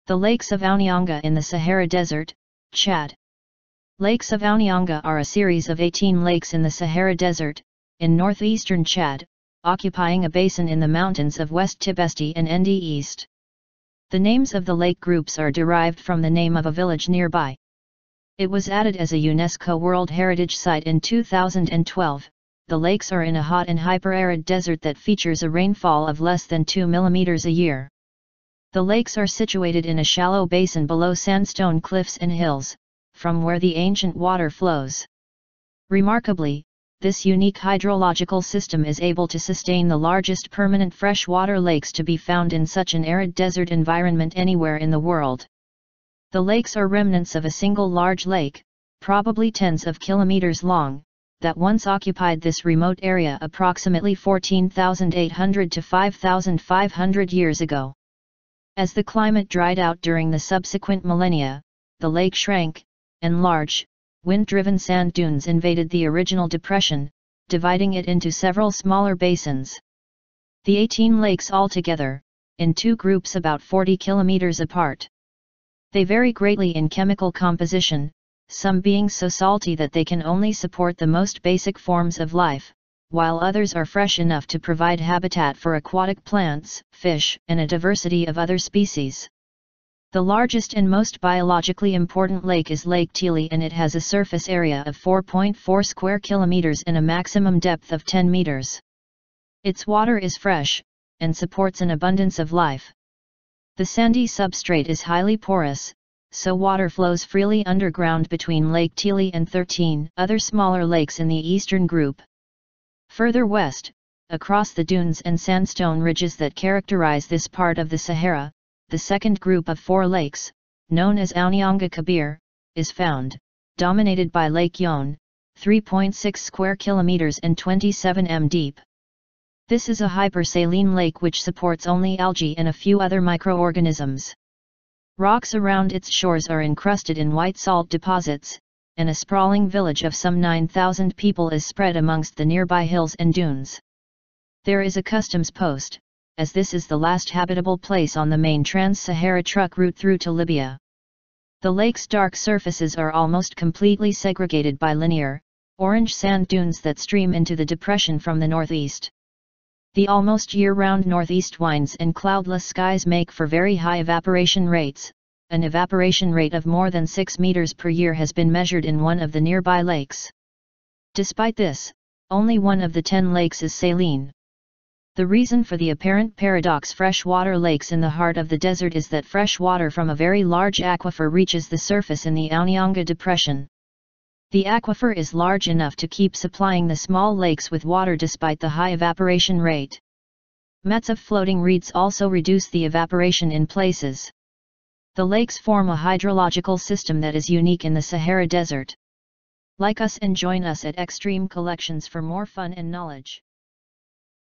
The lakes of Ounianga in the Sahara Desert, Chad. Lakes of Ounianga are a series of 18 lakes in the Sahara Desert, in northeastern Chad, occupying a basin in the mountains of West Tibesti and Ennedi East. The names of the lake groups are derived from the name of a village nearby. It was added as a UNESCO World Heritage Site in 2012. The lakes are in a hot and hyper-arid desert that features a rainfall of less than 2 mm a year. The lakes are situated in a shallow basin below sandstone cliffs and hills, from where the ancient water flows. Remarkably, this unique hydrological system is able to sustain the largest permanent freshwater lakes to be found in such an arid desert environment anywhere in the world. The lakes are remnants of a single large lake, probably tens of kilometers long, that once occupied this remote area approximately 14,800 to 5,500 years ago. As the climate dried out during the subsequent millennia, the lake shrank, and large, wind-driven sand dunes invaded the original depression, dividing it into several smaller basins. The 18 lakes altogether, in two groups about 40 kilometers apart. They vary greatly in chemical composition, some being so salty that they can only support the most basic forms of life, while others are fresh enough to provide habitat for aquatic plants, fish, and a diversity of other species. The largest and most biologically important lake is Lake Tilley, and it has a surface area of 4.4 square kilometers and a maximum depth of 10 meters. Its water is fresh, and supports an abundance of life. The sandy substrate is highly porous, so water flows freely underground between Lake Tilley and 13 other smaller lakes in the eastern group. Further west, across the dunes and sandstone ridges that characterize this part of the Sahara, the second group of 4 lakes, known as Ounianga Kabir, is found, dominated by Lake Yon, 3.6 square kilometers and 27 m deep. This is a hypersaline lake which supports only algae and a few other microorganisms. Rocks around its shores are encrusted in white salt deposits, and a sprawling village of some 9,000 people is spread amongst the nearby hills and dunes. There is a customs post, as this is the last habitable place on the main Trans-Sahara truck route through to Libya. The lake's dark surfaces are almost completely segregated by linear, orange sand dunes that stream into the depression from the northeast. The almost year-round northeast winds and cloudless skies make for very high evaporation rates. An evaporation rate of more than 6 meters per year has been measured in one of the nearby lakes. Despite this, only one of the 10 lakes is saline. The reason for the apparent paradox freshwater lakes in the heart of the desert is that fresh water from a very large aquifer reaches the surface in the Ounianga Depression. The aquifer is large enough to keep supplying the small lakes with water despite the high evaporation rate. Mats of floating reeds also reduce the evaporation in places. The lakes form a hydrological system that is unique in the Sahara Desert. Like us and join us at Extreme Collections for more fun and knowledge.